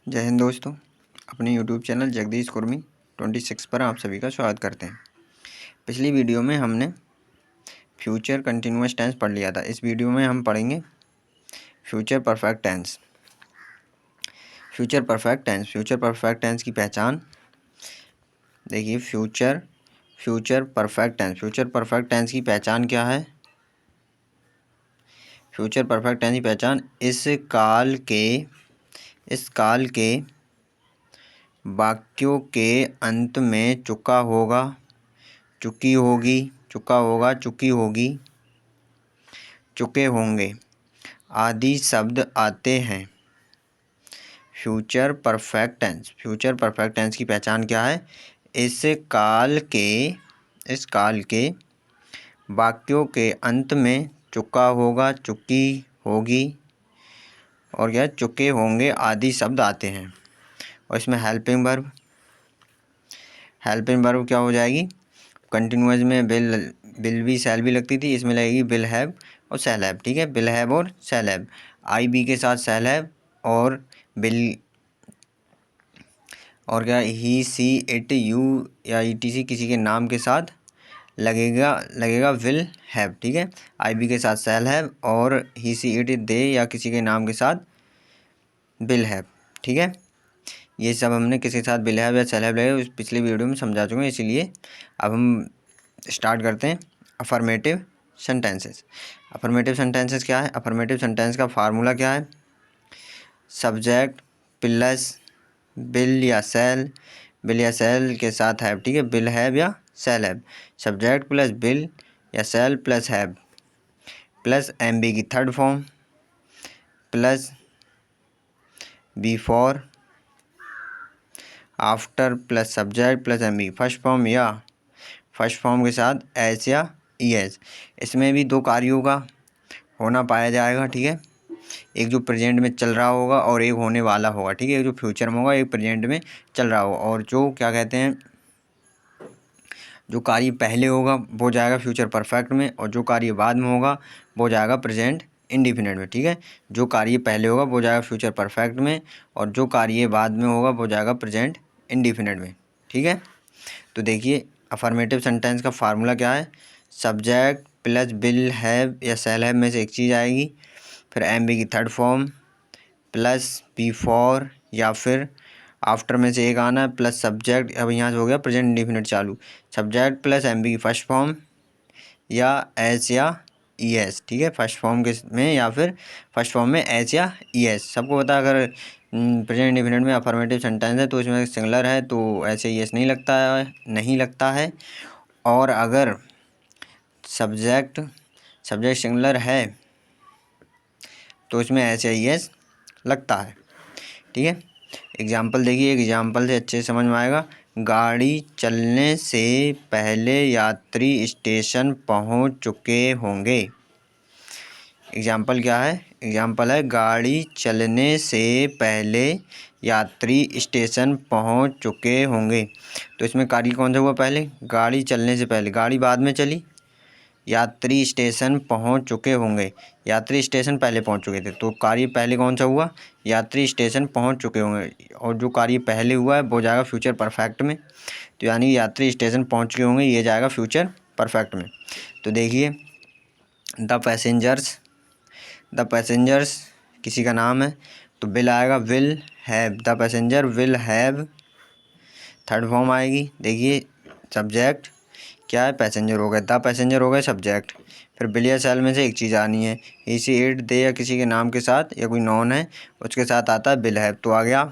जय हिंद दोस्तों, अपने YouTube चैनल जगदीश कुर्मी 26 पर आप सभी का स्वागत करते हैं। पिछली वीडियो में हमने फ्यूचर कंटिन्यूअस टेंस पढ़ लिया था। इस वीडियो में हम पढ़ेंगे future perfect tense. Future perfect tense की पहचान देखिए। फ्यूचर परफेक्ट टेंस की पहचान क्या है? फ्यूचर परफेक्ट टेंस की पहचान इस काल के वाक्यों के अंत में चुका होगा, चुकी होगी, चुका होगा, चुकी होगी, चुके होंगे आदि शब्द आते हैं। फ्यूचर परफेक्ट टेंस की पहचान क्या है? इस काल के वाक्यों के अंत में चुका होगा, चुकी होगी और क्या चुके होंगे आदि शब्द आते हैं। और इसमें हेल्पिंग वर्ब क्या हो जाएगी? कंटिन्यूअस में विल भी शैल भी लगती थी, इसमें लगेगी विल हैव और शैल हैव। ठीक है, विल हैव और शैल हैव, आई बी के साथ शैल हैव और विल और क्या ही सी इट यू या ईटीसी किसी के नाम के साथ लगेगा विल हैव। ठीक है, आई बी के साथ शैल हैव और ही सी इट दे या किसी के नाम के साथ विल हैव। ठीक है, ये सब हमने किसी के साथ विल हैव या शैल हैव लगे उस पिछले वीडियो में समझा चुके हैं। इसीलिए अब हम स्टार्ट करते हैं अफर्मेटिव सेंटेंसेस। अफर्मेटिव सेंटेंसेस क्या है? अफर्मेटिव सेंटेंस का फार्मूला क्या है? सब्जेक्ट प्लस विल या सेल के साथ हैव। ठीक है, विल हैव या shall have. Subject plus will या shall plus have plus M B की third form plus before after plus subject plus M V first form या फर्स्ट फॉर्म के साथ एस या ई एस। इसमें भी दो कार्यों का होना पाया जाएगा। ठीक है, एक जो प्रेजेंट में चल रहा होगा और एक होने वाला होगा। ठीक है, एक जो फ्यूचर में होगा, एक प्रेजेंट में चल रहा होगा। और जो क्या कहते हैं, जो कार्य पहले होगा वो जाएगा फ्यूचर परफेक्ट में और जो कार्य बाद में होगा वो जाएगा प्रेजेंट इंडिफिनिट में। ठीक है, जो कार्य पहले होगा वो जाएगा फ्यूचर परफेक्ट में और जो कार्य बाद में होगा वो जाएगा प्रेजेंट इंडिफिनिट में। ठीक है, तो देखिए अफर्मेटिव सेंटेंस का फार्मूला क्या है? सब्जेक्ट प्लस विल हैव या शैल हैव में से एक चीज़ आएगी, फिर एम बी की थर्ड फॉर्म प्लस बिफोर या फिर आफ्टर में से एक आना है प्लस सब्जेक्ट। अब यहाँ से हो गया प्रेजेंट इंडिफिनिट चालू। सब्जेक्ट प्लस एम बी की फर्स्ट फॉर्म या एस या ई एस। ठीक है, फर्स्ट फॉर्म के में या फिर फर्स्ट फॉर्म में एस या ई एस। सबको पता है अगर प्रेजेंट इंडिफिनिट में अफर्मेटिव सेंटेंस है तो इसमें सिंगुलर है तो ऐसे ई एस नहीं लगता है और अगर सब्जेक्ट सिंगुलर है तो इसमें एस या ई एस लगता है। ठीक है, एग्जाम्पल देखिए, एग्जाम्पल से अच्छे समझ में आएगा। गाड़ी चलने से पहले यात्री स्टेशन पहुंच चुके होंगे। एग्जाम्पल क्या है? एग्जाम्पल है गाड़ी चलने से पहले यात्री स्टेशन पहुंच चुके होंगे। तो इसमें कार्य कौन सा हुआ पहले? गाड़ी चलने से पहले, गाड़ी बाद में चली, यात्री स्टेशन पहुंच चुके होंगे। यात्री स्टेशन पहले पहुंच चुके थे तो कार्य पहले कौन सा हुआ? यात्री स्टेशन पहुंच चुके होंगे। और जो कार्य पहले हुआ है वो जाएगा फ्यूचर परफेक्ट में, तो यानी यात्री स्टेशन पहुंच चुके होंगे ये जाएगा फ्यूचर परफेक्ट में। तो देखिए द पैसेंजर्स किसी का नाम है तो विल आएगा will have, the passenger will have third form आएगी। देखिए सब्जेक्ट क्या है? पैसेंजर हो गए, द पैसेंजर हो गए सब्जेक्ट, फिर विल या सेल में से एक चीज़ आनी है, ही सी इट दे या किसी के नाम के साथ या कोई नॉन है उसके साथ आता है विल हैव, तो आ गया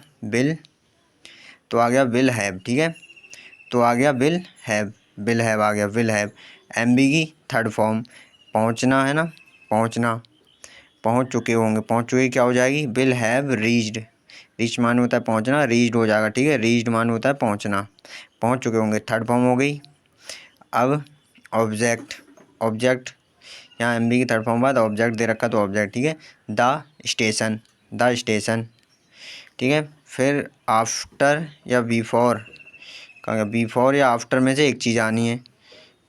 विल हैव। ठीक है, तो आ गया विल हैव आ गया विल हैव। एम बी की थर्ड फॉर्म पहुंचना है ना, पहुंच चुके होंगे, पहुंच चुके क्या हो जाएगी? विल हैव रीच्ड मान होता है पहुंचना, रीच्ड हो जाएगा। ठीक है, रीच्ड मान होता है पहुंचना, पहुंच चुके होंगे थर्ड फॉर्म हो गई। अब ऑब्जेक्ट यहाँ एम बी की थर्ड फॉर्म बाद ऑब्जेक्ट दे रखा तो ऑब्जेक्ट। ठीक है, द स्टेशन। ठीक है, फिर आफ्टर या बिफोर या आफ्टर में से एक चीज़ आनी है।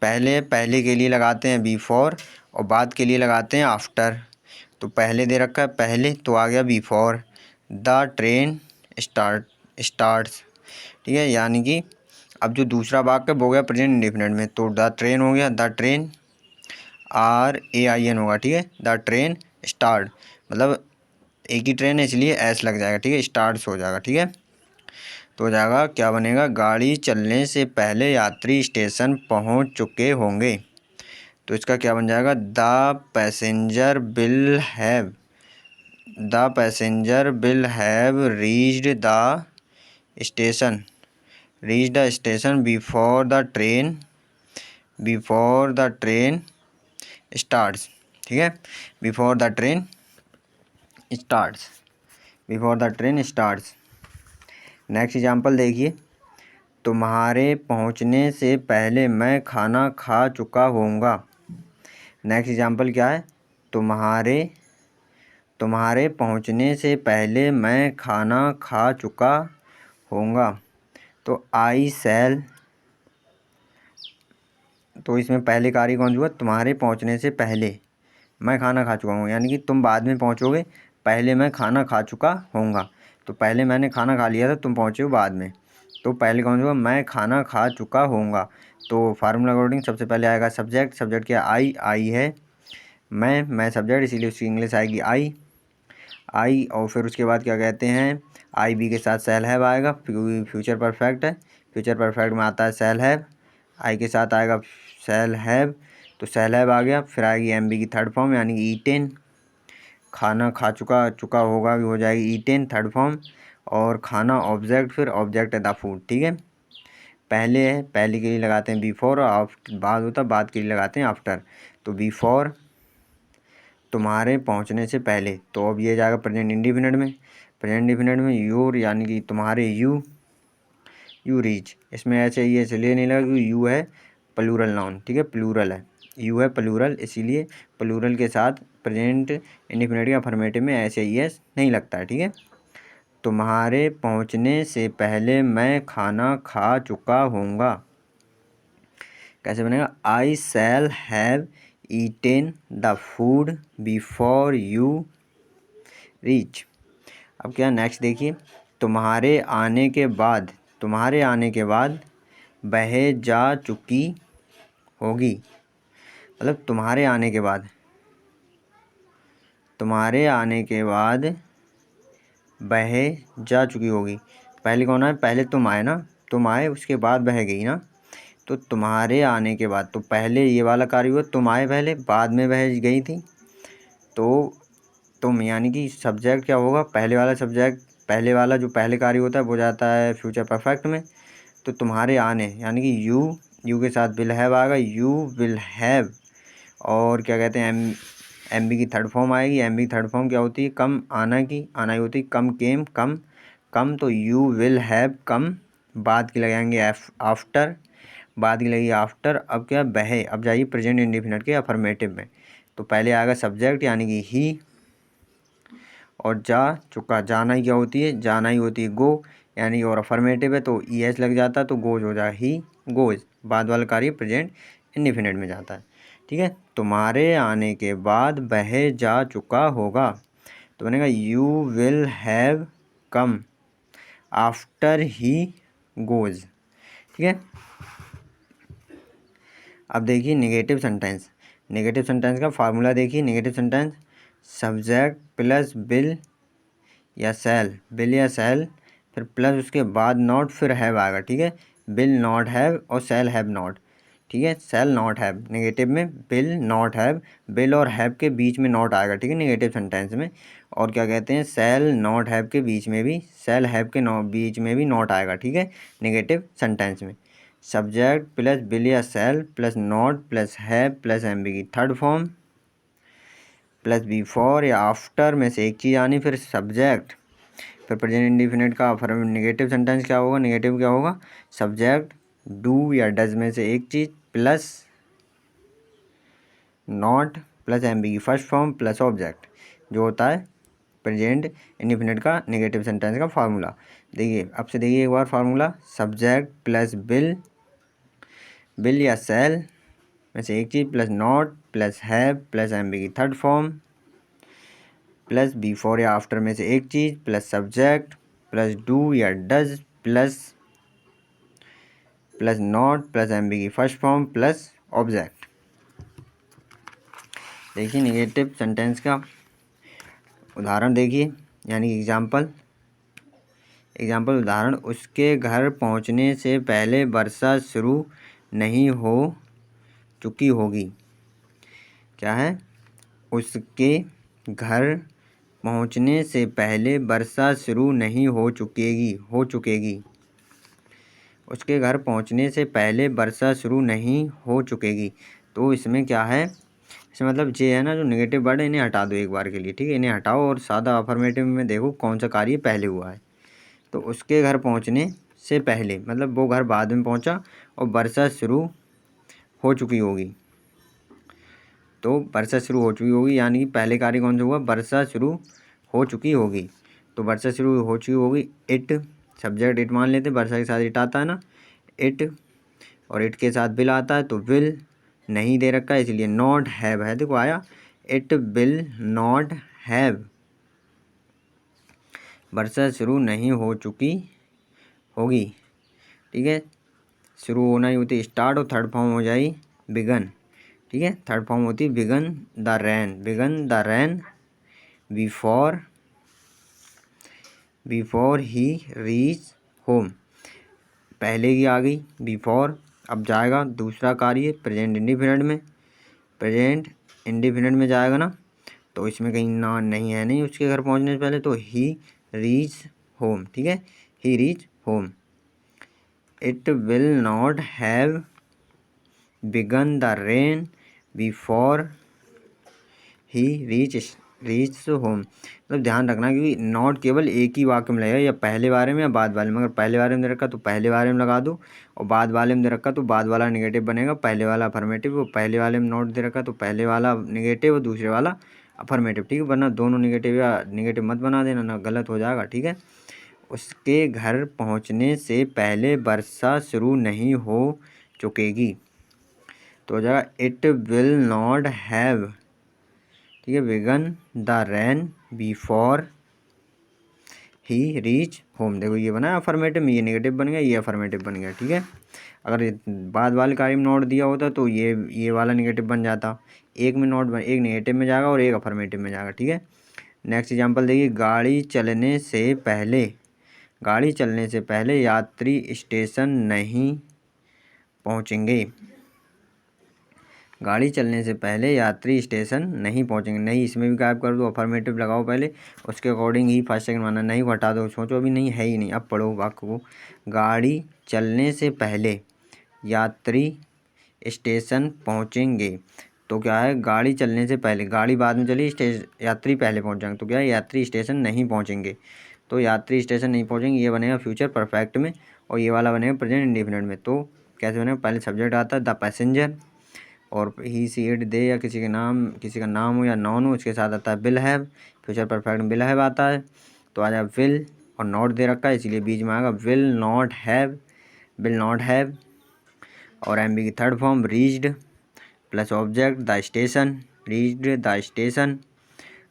पहले के लिए लगाते हैं बिफोर और बाद के लिए लगाते हैं आफ्टर। तो पहले दे रखा है पहले तो आ गया बिफोर। द ट्रेन स्टार्ट्स, ठीक है। यानी कि अब जो दूसरा वाक्य वो गया प्रेजेंट इंडिफिनिट में, तो द ट्रेन हो गया द ट्रेन, RAIN होगा, ठीक है। द ट्रेन स्टार्ट, मतलब एक ही ट्रेन है इसलिए एस लग जाएगा, ठीक है, स्टार्ट्स हो जाएगा, ठीक है। तो हो जाएगा क्या बनेगा, गाड़ी चलने से पहले यात्री स्टेशन पहुंच चुके होंगे। तो इसका क्या बन जाएगा, the passenger will have reached the station before the train starts, ठीक है। Before the train starts. Next example देखिए, तुम्हारे पहुंचने से पहले मैं खाना खा चुका होऊंगा। नेक्स्ट एग्जाम्पल क्या है, तुम्हारे पहुंचने से पहले मैं खाना खा चुका होऊंगा। तो आई शैल, तो इसमें पहले कार्य कौन सा हुआ, तुम्हारे पहुंचने से पहले मैं खाना खा चुका हूँ, यानी कि तुम बाद में पहुंचोगे, पहले मैं खाना खा चुका होऊंगा। तो पहले मैंने खाना खा लिया था, तुम पहुंचे हो बाद में, तो पहले कौन सा हुआ, मैं खाना खा चुका होऊंगा। तो फार्मूला अकॉर्डिंग सबसे पहले आएगा सब्जेक्ट क्या, आई है, मैं सब्जेक्ट, इसीलिए उसकी इंग्लिश आएगी आई। और फिर उसके बाद क्या कहते हैं, आई बी के साथ शैल हैव आएगा, फ्यूचर परफेक्ट है, फ्यूचर परफेक्ट में आता है शैल हैव, आई के साथ आएगा शैल हैव, तो शैल हैव आ गया। फिर आएगी एम बी की थर्ड फॉर्म यानी कि ईटेन, खाना खा चुका होगा भी हो जाएगी ईटेन थर्ड फॉर्म। और खाना ऑब्जेक्ट, फिर ऑब्जेक्ट है द फूड, ठीक है। पहले है, पहले के लिए लगाते हैं बिफोर, और आफ्टर बाद होता है, बाद के लिए लगाते हैं आफ्टर। तो बिफोर तुम्हारे पहुंचने से पहले, तो अब ये जाएगा प्रेजेंट इंडिफिनिट में योर, यानी कि तुम्हारे यू रीच। इसमें ऐसे ही इसलिए नहीं लगा क्योंकि यू है प्लूरल नाउन, ठीक है, प्लूरल है, यू है प्लूरल, इसीलिए प्लूरल के साथ प्रेजेंट इंडिफिनिट के अफर्मेटिव में ऐसे ही एस नहीं लगता है, ठीक है। तुम्हारे पहुंचने से पहले मैं खाना खा चुका होऊंगा। कैसे बनेगा, I shall have eaten the food before you reach. अब क्या नेक्स्ट देखिए, तुम्हारे आने के बाद बह जा चुकी होगी, मतलब तुम्हारे आने के बाद बह जा चुकी होगी। पहले कौन आए, पहले तुम आए ना, तुम आए उसके बाद बह गई ना, तो तुम्हारे आने के बाद, तो पहले ये वाला कार्य हुआ, तुम आए पहले, बाद में बह गई थी, तो तुम यानी कि सब्जेक्ट क्या होगा, पहले वाला जो पहले कार्य होता है वो जाता है फ्यूचर परफेक्ट में। तो तुम्हारे आने यानी कि यू के साथ विल हैव आएगा, यू विल हैव, और क्या कहते हैं एम बी की थर्ड फॉर्म आएगी। एम बी की थर्ड फॉर्म क्या होती है, कम आना ही होती है, कम केम कम, तो यू विल हैव कम, बाद की लगाएंगे आफ्टर, बाद की लगेगी आफ्टर। अब क्या बहे, अब जाइए प्रेजेंट इंडिफिनिट के अफर्मेटिव में, तो पहले आएगा सब्जेक्ट यानी कि ही, और जा चुका, जाना ही क्या होती है, जाना ही होती है गो, यानी और अफर्मेटिव है तो ई एस लग जाता है, तो गोज हो जाए ही गोज, बाद वाला कार्य प्रेजेंट इंडिफिनिट में जाता है, ठीक है। तुम्हारे आने के बाद बह जा चुका होगा, तो बनेगा you will have come after he goes, ठीक है। अब देखिए नेगेटिव सेंटेंस का फार्मूला देखिए। Negative sentence subject plus will या सेल, फिर प्लस उसके बाद नॉट, फिर हैव आएगा, ठीक है। बिल नॉट हैव और सेल हैव नॉट, ठीक है। सेल नॉट हैव नेगेटिव में, बिल नॉट हैव, बिल और हैव के बीच में नॉट आएगा, ठीक है, नेगेटिव सेंटेंस में। और क्या कहते हैं, सेल नॉट हैव के बीच में भी, सेल हैव के बीच में भी नॉट आएगा, ठीक है, नेगेटिव सेंटेंस में। सब्जेक्ट प्लस बिल या shall plus not plus have plus M B की थर्ड फॉर्म प्लस बिफोर या आफ्टर में से एक चीज़ आनी, फिर सब्जेक्ट, फिर प्रेजेंट इंडिफिनिट का नेगेटिव सेंटेंस क्या होगा, नेगेटिव क्या होगा, सब्जेक्ट डू या डज में से एक चीज़ plus not plus M B की फर्स्ट फॉर्म प्लस ऑब्जेक्ट, जो होता है प्रेजेंट इंडिफिनिट का नेगेटिव सेंटेंस का फार्मूला। देखिए अब से देखिए एक बार फार्मूला, सब्जेक्ट प्लस बिल या सेल में से एक चीज़ plus not plus have plus M B की थर्ड फॉर्म प्लस बिफोर या आफ्टर में से एक चीज़ प्लस सब्जेक्ट प्लस डू या does plus not plus M B की फर्स्ट फॉर्म प्लस ऑब्जेक्ट। देखिए निगेटिव सेंटेंस का उदाहरण देखिए, यानी एग्जाम्पल उदाहरण, उसके घर पहुंचने से पहले वर्षा शुरू नहीं हो चुकी होगी। क्या है? उसके घर पहुंचने से पहले वर्षा शुरू नहीं हो चुकेगी। उसके घर पहुंचने से पहले वर्षा शुरू नहीं हो चुकेगी। तो इसमें क्या है, इसमें मतलब ये है ना, जो नेगेटिव वर्ड है इन्हें हटा दो एक बार के लिए, ठीक है, इन्हें हटाओ और सादा अफर्मेटिव में देखो कौन सा कार्य पहले हुआ है। तो उसके घर पहुंचने से पहले मतलब वो घर बाद में पहुंचा और वर्षा शुरू हो चुकी होगी। तो वर्षा शुरू हो चुकी होगी यानी पहले कार्य कौन सा हुआ, वर्षा शुरू हो चुकी होगी। तो वर्षा शुरू हो चुकी होगी, इट सब्जेक्ट इट मान लेते, वर्षा के साथ इट आता है ना, इट, और इट के साथ विल आता है। तो विल नहीं दे रखा है इसलिए नॉट हैव है, देखो आया, इट विल नॉट हैव, वर्षा शुरू नहीं हो चुकी होगी। ठीक है, शुरू होना ही होती स्टार्ट और थर्ड फॉर्म हो जाए बिगन। ठीक है, थर्ड फॉर्म होती है began the rain before he reach home. पहले की आ गई बिफोर, अब जाएगा दूसरा कार्य प्रेजेंट इंडिफिनिट में जाएगा ना, तो इसमें कहीं ना नहीं है नहीं उसके घर पहुंचने से पहले, तो ही रीच होम। ठीक है, he reach home. It will not have began the rain before he reach home. मतलब ध्यान रखना क्योंकि नॉट केवल एक ही वाक्य में लगेगा, या पहले बारे में या बाद वाले में। अगर पहले बारे में दे रखा तो पहले बारे में लगा दो, और बाद वाले में दे रखा तो बाद वाला नेगेटिव बनेगा, पहले वाला अफर्मेटिव। और पहले वाले में नॉट दे रखा तो पहले वाला नेगेटिव और दूसरे वाला अफर्मेटिव। ठीक है, वरना दोनों नेगेटिव या नेगेटिव मत बना देना, ना गलत हो जाएगा। ठीक है, उसके घर पहुंचने से पहले वर्षा शुरू नहीं हो चुकेगी, तो हो जाएगा इट विल नॉट हैव, ठीक है, began the rain before he reach home. देखो ये बना अफर्मेटिव में, ये नेगेटिव बन गया, ये अफर्मेटिव बन गया। ठीक है, अगर बाद वाले कार्य में नोट दिया होता तो ये वाला नेगेटिव बन जाता। एक में नोट एक नेगेटिव में जाएगा और एक अफर्मेटिव में जाएगा। ठीक है, नेक्स्ट एग्जांपल देखिए, गाड़ी चलने से पहले यात्री स्टेशन नहीं पहुंचेंगे। गाड़ी चलने से पहले यात्री स्टेशन नहीं पहुंचेंगे। नहीं इसमें भी गायब कर दो, अफर्मेटिव लगाओ पहले, उसके अकॉर्डिंग ही फर्स्ट सेकंड माना, नहीं को हटा दो, सोचो अभी नहीं है ही नहीं। अब पढ़ो वाक्य को, गाड़ी चलने से पहले यात्री स्टेशन पहुंचेंगे। तो क्या है, गाड़ी चलने से पहले, गाड़ी बाद में चली, यात्री पहले पहुंच जाएंगे, तो क्या है, यात्री स्टेशन नहीं पहुंचेंगे। तो यात्री स्टेशन नहीं पहुंचेंगे ये बनेगा फ्यूचर परफेक्ट में, और ये वाला बनेगा प्रेजेंट इंडेफिनिट में। तो कैसे बनेगा, पहले सब्जेक्ट आता है द पैसेंजर, और ही सी इट दे या किसी का नाम हो या नॉन हो, उसके साथ आता है विल हैव, फ्यूचर परफेक्ट में विल हैव आता है। तो आ जाए विल, और नॉट दे रखा है इसीलिए बीच में आएगा विल नॉट हैव। और एम बी की third form reached plus object the station, reached the station.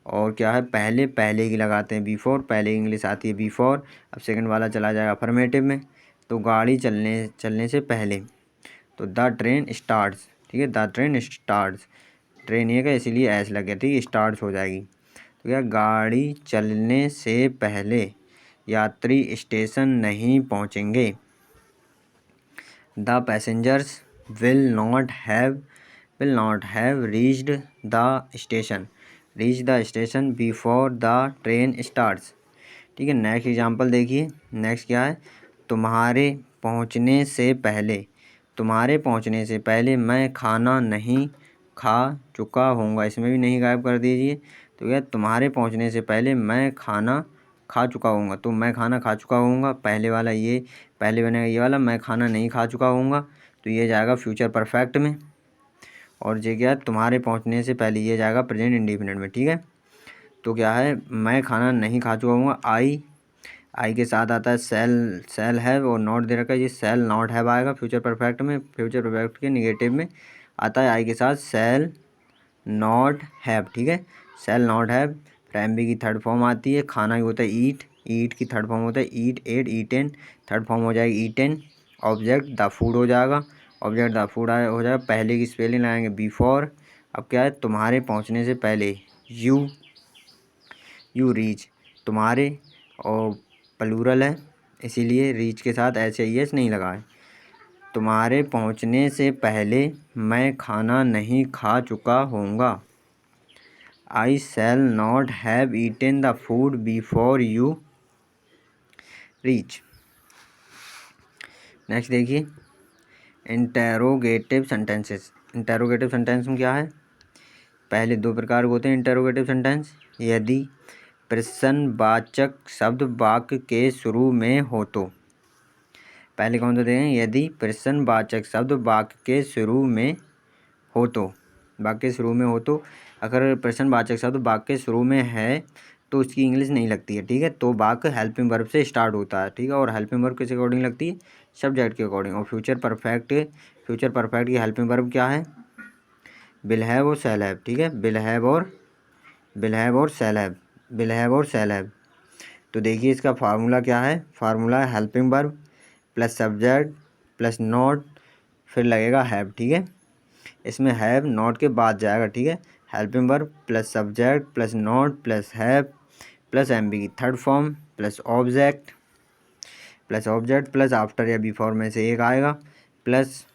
और क्या है, पहले की लगाते हैं बिफोर, पहले इंग्लिश आती है बिफोर। अब सेकंड वाला चला जाएगा अफर्मेटिव में। तो गाड़ी चलने से पहले, तो द ट्रेन स्टार्ट्स। ठीक है, द ट्रेन स्टार्ट्स, ट्रेन ये का इसीलिए ऐसे लग गया, ठीक है, स्टार्ट्स हो जाएगी। तो क्या, गाड़ी चलने से पहले यात्री स्टेशन नहीं पहुंचेंगे। The passengers will not have reached the station before the train starts. ठीक है, नेक्स्ट एग्जांपल देखिए, नेक्स्ट क्या है, तुम्हारे पहुंचने से पहले मैं खाना नहीं खा चुका होऊंगा। इसमें भी नहीं गायब कर दीजिए। तो क्या, तुम्हारे पहुंचने से पहले मैं खाना खा चुका होऊंगा। तो मैं खाना खा चुका होऊंगा, पहले वाला ये पहले बनेगा, ये वाला मैं खाना नहीं खा चुका होऊंगा, तो ये जाएगा फ्यूचर परफेक्ट में। और ये क्या है, तुम्हारे पहुंचने से पहले ये जाएगा प्रेजेंट इंडेफिनिट में। ठीक है, तो क्या है, मैं खाना नहीं खा चुका हूँ, आई के साथ आता है सेल हैव, और नॉट दे रखा है, ये सेल नॉट हैव आएगा फ्यूचर परफेक्ट में। फ्यूचर परफेक्ट के नेगेटिव में आता है आई के साथ सेल नॉट हैव। ठीक है, shall not have. M B की थर्ड फॉर्म आती है, खाना ही होता है ईट, ईट की थर्ड फॉर्म होता है ईट, एट, ईटेन, थर्ड फॉर्म हो जाएगी ईटेन। ऑब्जेक्ट द फूड हो जाएगा, ऑब्जेक्ट द फूड हो जाएगा। पहले की स्पेलिंग लगाएंगे बिफोर। अब क्या है, तुम्हारे पहुंचने से पहले, यू रीच, तुम्हारे, और प्लूरल है इसीलिए रीच के साथ HIS नहीं लगा है। तुम्हारे पहुंचने से पहले मैं खाना नहीं खा चुका होऊंगा। I shall not have eaten the food before you reach. Next देखिए इंटेरोगेटिव सेंटेंसेस। इंटेरोगेटिव सेंटेंस में क्या है, पहले दो प्रकार के होते हैं इंटेरोगेटिव सेंटेंस। यदि प्रश्नवाचक शब्द वाक्य के शुरू में हो तो, पहले कौन सा देखें, यदि प्रश्नवाचक शब्द वाक्य के शुरू में हो तो, वाक्य के शुरू में हो तो, अगर प्रश्नवाचक शब्द वाक्य के शुरू में है तो उसकी इंग्लिश नहीं लगती है, ठीक है। तो वाक्य हेल्पिंग वर्ब से स्टार्ट होता है, ठीक है। और हेल्पिंग वर्ब किस अकॉर्डिंग लगती है, सब्जेक्ट के अकॉर्डिंग। और फ्यूचर परफेक्ट की हेल्पिंग वर्ब क्या है, विल हैव और शैल हैव, ठीक है। विल हैव और शैल हैव। तो देखिए इसका फार्मूला क्या है, फार्मूला है helping verb plus subject plus not, फिर लगेगा हैव, ठीक है। इसमें हैव नॉट के बाद जाएगा, ठीक है। Helping verb plus subject plus not plus have plus MB की third form plus object plus after या बिफोर में से एक आएगा प्लस,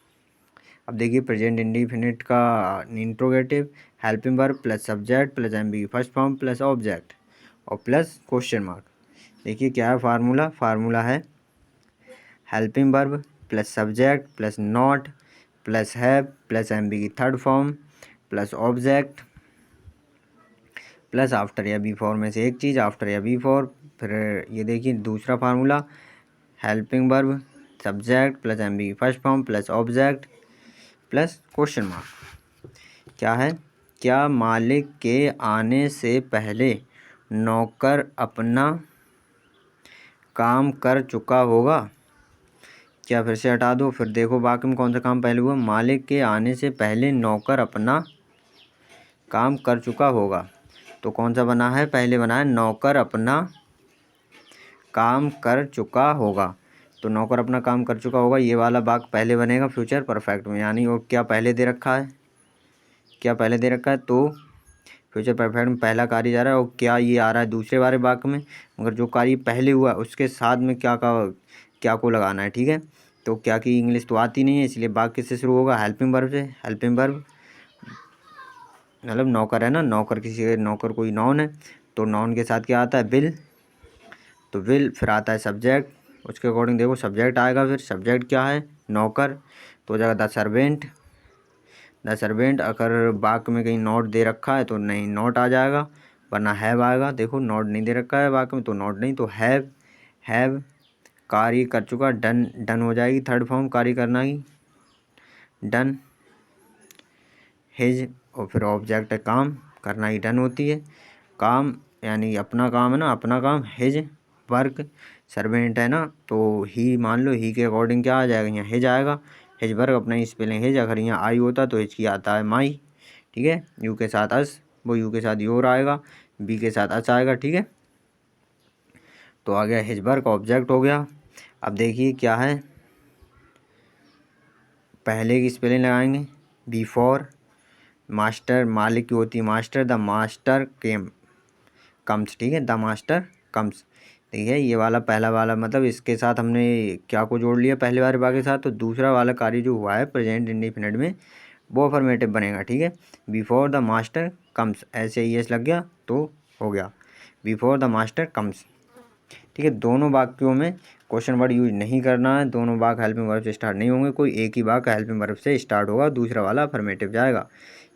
अब देखिए प्रेजेंट इंडिफिनिट का interrogative, helping verb plus subject plus MB की फर्स्ट फॉर्म प्लस ऑब्जेक्ट और प्लस क्वेश्चन मार्क। देखिए क्या है फार्मूला है helping verb plus subject plus not plus have plus MB की third form plus object plus after या before में से एक चीज़, आफ्टर या बिफोर। फिर ये देखिए दूसरा formula, helping verb subject plus MB की first form plus object plus question mark. क्या है, क्या मालिक के आने से पहले नौकर अपना काम कर चुका होगा। क्या फिर से हटा दो, फिर देखो वाक्य में कौन सा काम पहले हुआ, मालिक के आने से पहले नौकर अपना काम कर चुका होगा। तो कौन सा बना है, पहले बना है नौकर अपना काम कर चुका होगा। तो नौकर अपना काम कर चुका होगा, ये वाला वाक्य पहले बनेगा फ्यूचर परफेक्ट में, यानी और क्या पहले दे रखा है, तो फ्यूचर परफेक्ट में पहला कार्य जा रहा है और क्या ये आ रहा है दूसरे वाले वाक्य में, मगर जो कार्य पहले हुआ उसके साथ में क्या को लगाना है, ठीक है। तो क्या की इंग्लिश तो आती नहीं है, इसलिए वाक्य से शुरू होगा हेल्पिंग वर्ब से। हेल्पिंग वर्ब मतलब नौकर है ना, नौकर कोई नाउन है, तो नाउन के साथ क्या आता है, विल। तो विल, फिर आता है सब्जेक्ट, उसके अकॉर्डिंग देखो सब्जेक्ट आएगा, फिर सब्जेक्ट क्या है, नौकर, तो हो जाएगा द सर्वेंट। अगर वाक्य में कहीं नॉट दे रखा है तो नहीं नॉट आ जाएगा, वरना हैव आएगा। देखो नॉट नहीं दे रखा है वाक्य में तो नॉट नहीं, तो हैव कार्य कर चुका, डन हो जाएगी थर्ड फॉर्म कार्य करना की, डन। हिज, और फिर ऑब्जेक्ट है काम, करना ही डन होती है, काम यानी अपना काम है ना, अपना काम। हिज वर्क, सर्वेंट है ना, तो ही मान लो, ही के अकॉर्डिंग क्या आ जाएगा, यहाँ हिज आएगा। हिज वर्क अपना ही स्पेलिंग हिज, अगर यहाँ आई होता तो हिज की आता है माई, ठीक है। यू के साथ अस, वो यू के साथ योर आएगा, बी के साथ अस आएगा, ठीक है। तो आ गया हिज वर्क, ऑब्जेक्ट हो गया। अब देखिए क्या है, पहले की स्पेलिंग लगाएंगे बिफोर, मास्टर मालिक की होती है मास्टर, द मास्टर कम्स, ठीक है, द मास्टर कम्स। ठीक है, ये वाला पहला वाला मतलब इसके साथ हमने क्या को जोड़ लिया पहले वाले भाग के साथ, तो दूसरा वाला कार्य जो हुआ है प्रेजेंट इंडेफिनिट में वो अफर्मेटिव बनेगा, ठीक है। बिफोर द मास्टर कम्स, ऐसे ही लग गया तो हो गया बिफोर द मास्टर कम्स, ठीक है। दोनों वाक्यों में क्वेश्चन वर्ड यूज नहीं करना है, दोनों वाक्य हेल्पिंग वर्ब से स्टार्ट नहीं होंगे, कोई एक ही वाक्य हेल्पिंग वर्ब से स्टार्ट होगा, दूसरा वाला अफर्मेटिव जाएगा।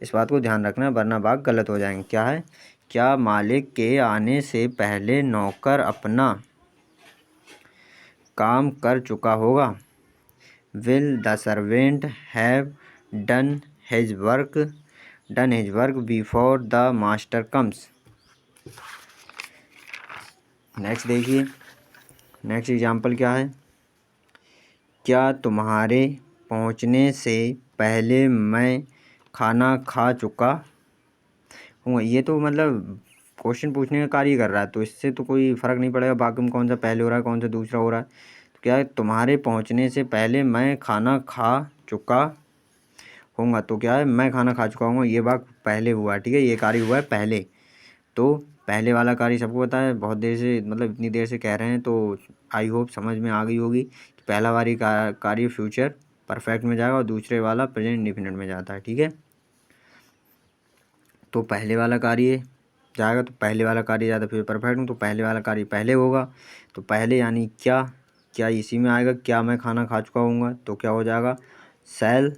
इस बात को ध्यान रखना, वरना वाक्य गलत हो जाएंगे। क्या है, क्या मालिक के आने से पहले नौकर अपना काम कर चुका होगा। Will the servant have done his work before the master comes. Next देखिए, नेक्स्ट एग्जाम्पल क्या है, क्या तुम्हारे पहुंचने से पहले मैं खाना खा चुका हूँ। ये तो मतलब क्वेश्चन पूछने का कार्य कर रहा है, तो इससे तो कोई फ़र्क नहीं पड़ेगा बाकी में कौन सा पहले हो रहा है कौन सा दूसरा हो रहा है। तो क्या है, तुम्हारे पहुंचने से पहले मैं खाना खा चुका होऊंगा। तो क्या है, मैं खाना खा चुका हूँ, ये बात पहले हुआ है, ठीक है, ये कार्य हुआ है पहले। तो पहले वाला कार्य सबको पता है, बहुत देर से मतलब इतनी देर से कह रहे हैं, तो आई होप समझ में आ गई होगी कि पहला वाली कार्य फ्यूचर परफेक्ट में जाएगा और दूसरे वाला प्रेजेंट इंडेफिनिट में जाता है, ठीक है। तो पहले वाला कार्य जाएगा तो पहले वाला कार्य जाता है फिर परफेक्ट में, तो पहले वाला कार्य पहले होगा। तो पहले यानी क्या, क्या इसी में आएगा, क्या मैं खाना खा चुका हूँगा, तो क्या हो जाएगा सेल,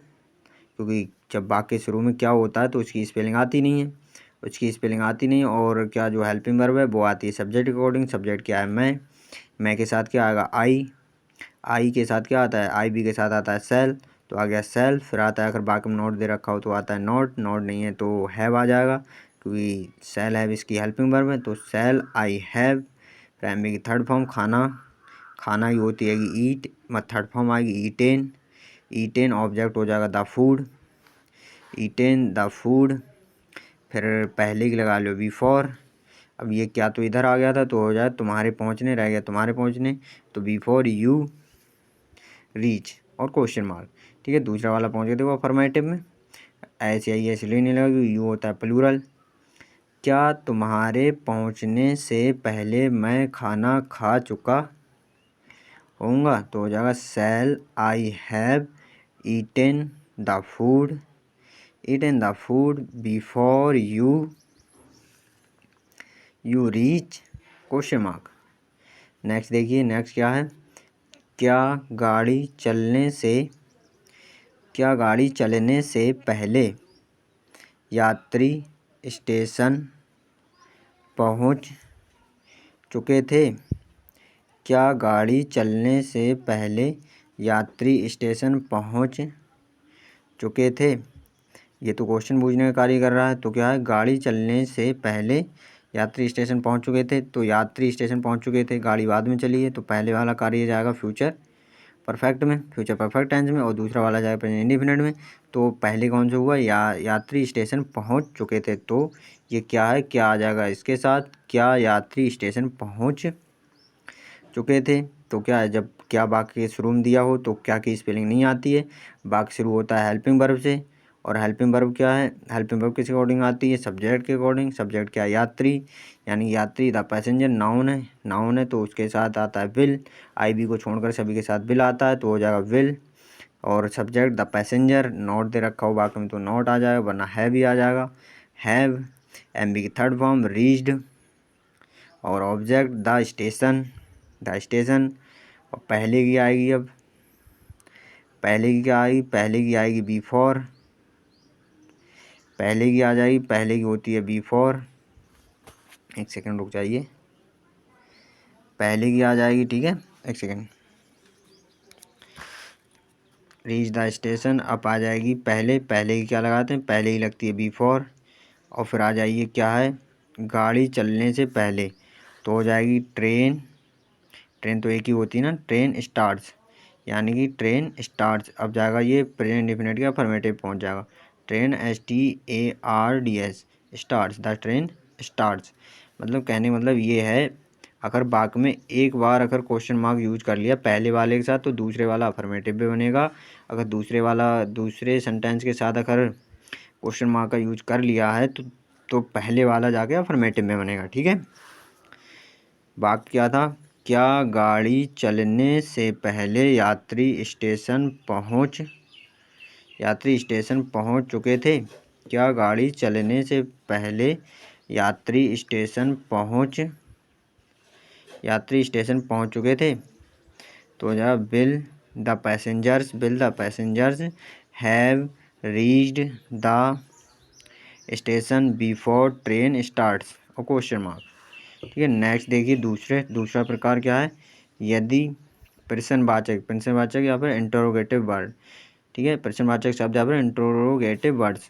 क्योंकि जब वाक्य शुरू में क्या होता है तो उसकी स्पेलिंग आती नहीं है, उसकी स्पेलिंग आती नहीं। और क्या जो हेल्पिंग वर्ब है वो आती है सब्जेक्ट के अकॉर्डिंग। सब्जेक्ट क्या है मैं के साथ क्या आएगा आई के साथ क्या आता है आई बी के साथ आता है सेल, तो आ गया सेल। फिर आता है अगर बाकी में नोट दे रखा हो तो आता है नोट नहीं है तो हैव आ जाएगा, क्योंकि सेल हैव इसकी हेल्पिंग वर्ब है। तो सेल आई हैव, प्राइमरी की थर्ड फॉर्म खाना ही होती है ईट, थर्ड फॉर्म आएगी ईटेन ऑब्जेक्ट हो जाएगा the food, eaten the food. फिर पहले की लगा लो बिफोर, अब ये क्या तो इधर आ गया था तो हो जाए तुम्हारे पहुंचने, रह गया तुम्हारे पहुंचने, तो बिफोर यू रीच और क्वेश्चन मार्क, ठीक है। दूसरा वाला पहुंच गया देखो अफर्मेटिव में, ऐसे ही ऐसे लेने लगा, यू होता है प्लूरल। क्या तुम्हारे पहुंचने से पहले मैं खाना खा चुका होऊंगा, तो हो जाएगा shall I have eaten the food before you reach question mark. Next देखिए, नेक्स्ट क्या है, क्या गाड़ी चलने से पहले यात्री स्टेशन पहुंच चुके थे। क्या गाड़ी चलने से पहले यात्री स्टेशन पहुंच चुके थे, ये तो क्वेश्चन पूछने का कार्य कर रहा है। तो क्या है, गाड़ी चलने से पहले यात्री स्टेशन पहुंच चुके थे, तो यात्री स्टेशन पहुंच चुके थे, गाड़ी बाद में चली है, तो पहले वाला कार्य जाएगा फ्यूचर परफेक्ट में, फ्यूचर परफेक्ट टेंस में, और दूसरा वाला जाएगा प्रेजेंट इंडेफिनिट में। तो पहले कौन सा हुआ, यात्री स्टेशन पहुंच चुके थे, तो ये क्या है, क्या आ जाएगा इसके साथ, क्या यात्री स्टेशन पहुंच चुके थे। तो क्या है, जब क्या वाक्य शुरू में दिया हो तो क्या की स्पेलिंग नहीं आती है, वाक्य शुरू होता है हेल्पिंग वर्ब से, और हेल्पिंग वर्ब क्या है, हेल्पिंग वर्ब किस अकॉर्डिंग आती है, सब्जेक्ट के अकॉर्डिंग। सब्जेक्ट क्या है, यात्री, यानी यात्री द पैसेंजर नाउन है तो उसके साथ आता है विल, आई बी को छोड़कर सभी के साथ विल आता है तो हो जाएगा विल। और subject the passenger, not they रखा हो बाकी में तो नॉट आ जाएगा, वरना हैव ही आ जाएगा हैव। एम बी की थर्ड फॉर्म रीच्ड, और ऑब्जेक्ट द स्टेशन। और पहले की आएगी, अब पहले की क्या आएगी, पहले की आएगी बिफोर, पहले की आ जाएगी, पहले की होती है बिफोर, एक सेकंड रुक जाइए, पहले की आ जाएगी, ठीक है, एक सेकंड। रीच द स्टेशन, अब आ जाएगी पहले की क्या लगाते हैं, पहले ही लगती है बिफोर। और फिर आ जाइए क्या है, गाड़ी चलने से पहले, तो हो जाएगी ट्रेन तो एक ही होती है ना, ट्रेन स्टार्ट्स, यानी कि ट्रेन स्टार्ट्स। अब जाएगा ये प्रेजेंट इंडेफिनिट का अफर्मेटिव पहुंच जाएगा, train STARDS starts, the train starts. मतलब कहने मतलब ये है, अगर बाक में एक बार अगर क्वेश्चन मार्क यूज कर लिया पहले वाले के साथ तो दूसरे वाला अफर्मेटिव भी बनेगा, अगर दूसरे सेंटेंस के साथ अगर क्वेश्चन मार्क का यूज कर लिया है तो पहले वाला जाके अफर्मेटिव में बनेगा, ठीक है। वाक्य क्या था, क्या गाड़ी चलने से पहले यात्री स्टेशन पहुंच चुके थे, क्या गाड़ी चलने से पहले यात्री स्टेशन पहुंच चुके थे, तो जा will the passengers have reached the station before train starts और क्वेश्चन मार्क, ठीक है। नेक्स्ट देखिए, दूसरा प्रकार क्या है, यदि प्रश्नवाचक यहाँ पर इंटरोगेटिव वर्ड, ठीक है, प्रश्नवाचक शब्द यहाँ पर इंटरोगेटिव वर्ड्स।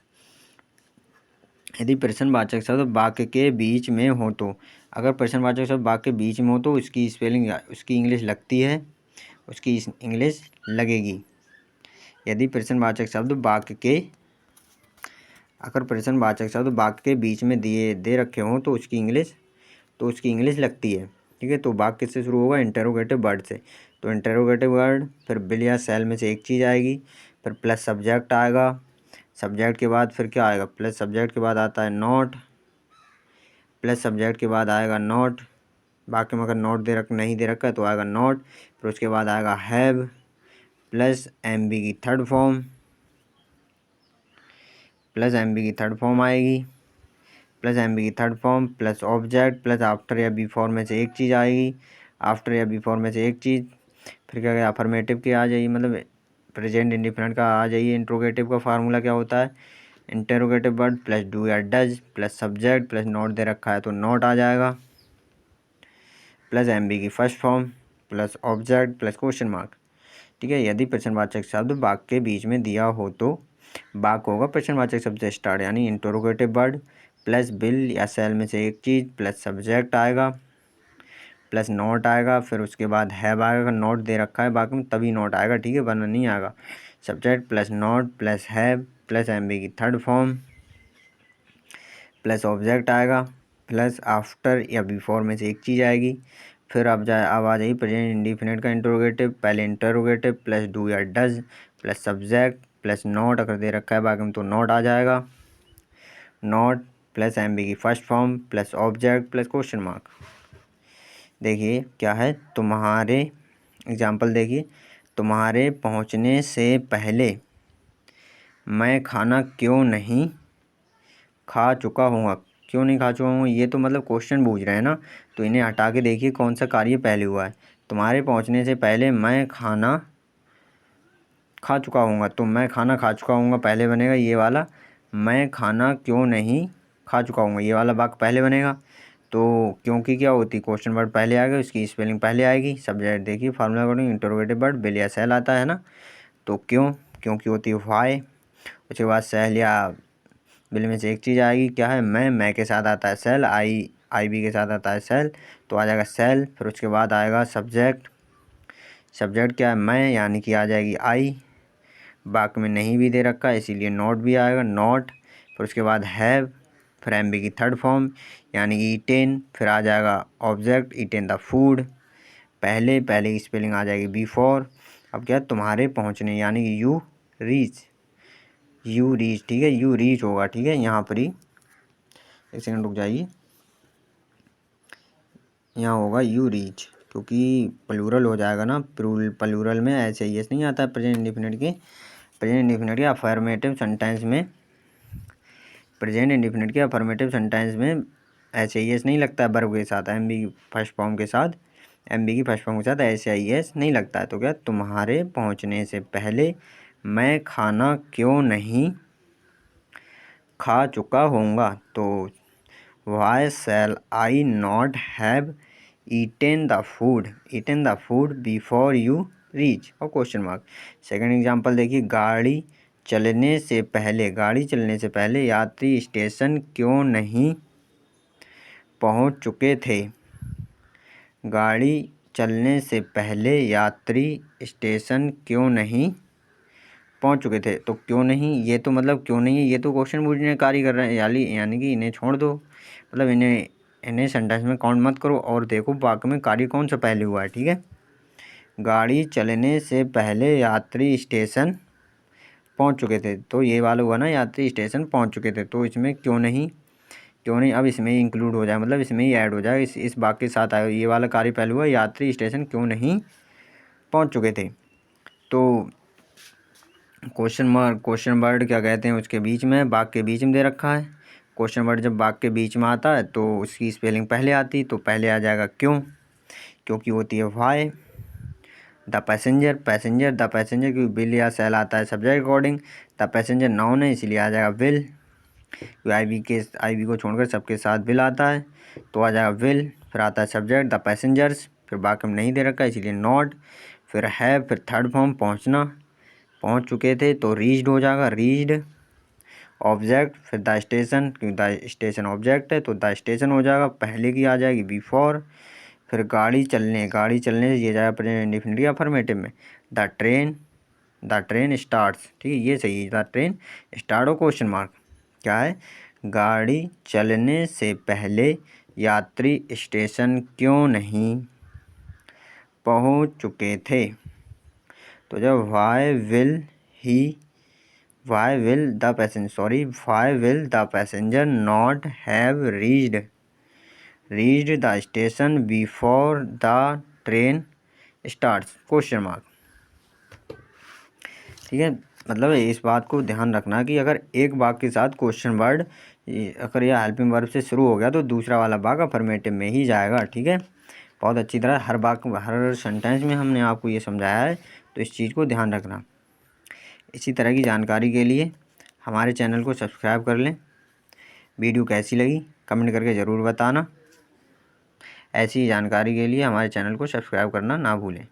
यदि प्रश्नवाचक शब्द वाक्य के बीच में हो तो, अगर प्रश्नवाचक शब्द वाक्य के बीच में हो तो उसकी स्पेलिंग, उसकी इंग्लिश लगती है, उसकी इंग्लिश लगेगी। यदि प्रश्नवाचक शब्द वाक्य के अगर प्रश्नवाचक शब्द वाक्य के बीच में दे रखे हों तो उसकी इंग्लिश लगती है। ठीक है, तो वाक्य किससे शुरू होगा? इंटरोगेटिव वर्ड से। तो इंटरोगेटिव वर्ड, फिर विल या शैल में से एक चीज़ आएगी, फिर प्लस सब्जेक्ट आएगा। सब्जेक्ट के बाद फिर क्या आएगा? प्लस सब्जेक्ट के बाद आता है नॉट, प्लस सब्जेक्ट के बाद आएगा नॉट। वाक्य में अगर नॉट नहीं दे रखा है तो आएगा नॉट। फिर उसके बाद आएगा हैव, प्लस एम बी की third form, plus M B की थर्ड फॉर्म आएगी, प्लस एम बी की third form, plus object, plus after या बिफोर में से एक चीज़ आएगी, आफ्टर या बिफोर में से एक चीज़। फिर क्या गया? अफर्मेटिव की आ जाइए, मतलब प्रेजेंट इंडिफिनिट का आ जाइए। इंट्रोगेटिव का फार्मूला क्या होता है? इंटरोगेटिव वर्ड प्लस डू या does, plus subject, plus not they रखा है तो नॉट आ जाएगा, प्लस एम बी की first form, plus object, plus question mark. ठीक है, यदि प्रश्नवाचक शब्द वाक्य के बीच में दिया हो तो वाक्य होगा प्रश्नवाचक शब्द से स्टार्ट, यानी इंटरोगेटिव वर्ड प्लस विल या शैल में से एक चीज़, प्लस सब्जेक्ट आएगा, प्लस नॉट आएगा, फिर उसके बाद हैव आएगा। नॉट दे रखा है वाक्य में तभी नॉट आएगा, ठीक है, वरना नहीं आएगा। Subject plus not plus have plus M B की थर्ड फॉर्म, प्लस ऑब्जेक्ट आएगा, प्लस आफ्टर या बिफोर में से एक चीज़ आएगी। फिर अब आ जाइए प्रेजेंट इंडिफिनिट का इंटरोगेटिव, पहले इंटरोगेटिव प्लस डू या does, plus subject, plus not अगर दे रखा है वाक्य में तो नॉट आ जाएगा, नॉट प्लस एम बी की first form, plus object, plus question mark. देखिए क्या है, तुम्हारे एग्जाम्पल देखिए, तुम्हारे पहुंचने से पहले मैं खाना क्यों नहीं खा चुका हूँ। क्यों नहीं खा चुका हूँ, ये तो मतलब क्वेश्चन पूछ रहे हैं ना, तो इन्हें हटा के देखिए कौन सा कार्य पहले हुआ है। तुम्हारे पहुँचने से पहले मैं खाना खा चुका हूँ, तो मैं खाना खा चुका हूँ पहले बनेगा ये वाला, मैं खाना क्यों नहीं खा चुका हूँ ये वाला वाक्य पहले बनेगा। तो क्योंकि क्या होती, क्वेश्चन वर्ड पहले आएगा, उसकी स्पेलिंग पहले आएगी। सब्जेक्ट देखिए formula according interrogative word will या शैल आता है ना, तो क्योंकि होती है व्हाई। उसके बाद शैल या विल में से एक चीज़ आएगी, क्या है? मैं के साथ आता है शैल, आई बी के साथ आता है शैल, तो आ जाएगा शैल। फिर उसके बाद आएगा सब्जेक्ट, सब्जेक्ट क्या है? मैं, यानी कि आ जाएगी आई। वाक्य में नहीं भी दे रखा है इसीलिए नॉट भी आएगा, नॉट। फिर उसके बाद हैव, फिर एम बी की थर्ड फॉर्म यानी कि ईटेन, फिर आ जाएगा ऑब्जेक्ट ईटेन द फूड, पहले की स्पेलिंग आ जाएगी बिफोर। अब क्या? तुम्हारे पहुंचने, यानी कि यू रीच, ठीक है, यू रीच होगा, ठीक है, यहाँ पर ही एक सेकंड रुक जाइए, यहाँ होगा यू रीच, क्योंकि प्लूरल हो जाएगा ना, प्लूरल में ऐसे ही नहीं आता है प्रेजेंट इंडिफिनिट के अफर्मेटिव सेंटेंस में, प्रेजेंट इंडिफिनिट के अफर्मेटिव सेंटेंस में ऐसे ही एस नहीं लगता है वर्ब के साथ, एम बी फर्स्ट फॉर्म के साथ, एम बी की फर्स्ट फॉर्म के साथ ऐसे आई एस नहीं लगता है। तो क्या? तुम्हारे पहुंचने से पहले मैं खाना क्यों नहीं खा चुका होऊंगा, तो why shall I not have eaten the food before you reach, और क्वेश्चन मार्क। सेकंड एग्जांपल देखिए, गाड़ी चलने से पहले यात्री स्टेशन क्यों नहीं पहुंच चुके थे। गाड़ी चलने से पहले यात्री स्टेशन क्यों नहीं पहुंच चुके थे, तो क्यों नहीं, ये तो मतलब क्यों नहीं है, ये तो क्वेश्चन पूछने का कार्य कर रहे हैं, यानी कि इन्हें छोड़ दो, मतलब इन्हें सेंटेंस में काउंट मत करो, और देखो वाक्य में कार्य कौन सा पहले हुआ है। ठीक है, गाड़ी चलने से पहले यात्री स्टेशन पहुंच चुके थे, तो ये वाला हुआ ना, यात्री स्टेशन पहुंच चुके थे, तो इसमें क्यों नहीं अब इसमें ही इंक्लूड हो जाए, मतलब इसमें ही ऐड हो जाए, इस वाक्य के साथ आए, ये वाला कार्य पहले हुआ, यात्री स्टेशन क्यों नहीं पहुंच चुके थे। तो क्वेश्चन वर्ड क्या कहते हैं, उसके बीच में, वाक्य के बीच में दे रखा है। क्वेश्चन वर्ड जब वाक्य के बीच में आता है तो उसकी स्पेलिंग पहले आती, तो पहले आ जाएगा क्योंकि होती है वाई। द पैसेंजर क्योंकि विल या शैल आता है subject according, the passenger noun है इसलिए आ जाएगा विल, आई बी को छोड़कर सबके साथ विल आता है, तो आ जाएगा विल। फिर आता है सब्जेक्ट द पैसेंजर्स, फिर वाक्य में नहीं दे रखा है इसीलिए नॉट, फिर हैव, फिर थर्ड फॉर्म पहुंच चुके थे तो रीच्ड हो जाएगा, रीच्ड। ऑब्जेक्ट, फिर द स्टेशन, क्योंकि द स्टेशन ऑब्जेक्ट है तो द स्टेशन हो जाएगा, पहले की आ जाएगी बिफोर। फिर गाड़ी चलने से ये जाएगा प्रेजेंट इंडेफिनिट अफर्मेटिव में, द ट्रेन स्टार्ट्स, ठीक है, ये सही है, द ट्रेन स्टार्ट हो क्वेश्चन मार्क, क्या है, गाड़ी चलने से पहले यात्री स्टेशन क्यों नहीं पहुंच चुके थे। तो जब why will the passenger not have reached the station before the train starts, question mark. ठीक है, मतलब इस बात को ध्यान रखना कि अगर एक वाक्य के साथ क्वेश्चन वर्ड अगर यह हेल्पिंग वर्ब से शुरू हो गया तो दूसरा वाला वाक्य अफर्मेटिव में ही जाएगा। ठीक है, बहुत अच्छी तरह हर सेंटेंस में हमने आपको ये समझाया है, तो इस चीज़ को ध्यान रखना। इसी तरह की जानकारी के लिए हमारे चैनल को सब्सक्राइब कर लें। वीडियो कैसी लगी कमेंट करके ज़रूर बताना। ऐसी जानकारी के लिए हमारे चैनल को सब्सक्राइब करना ना भूलें।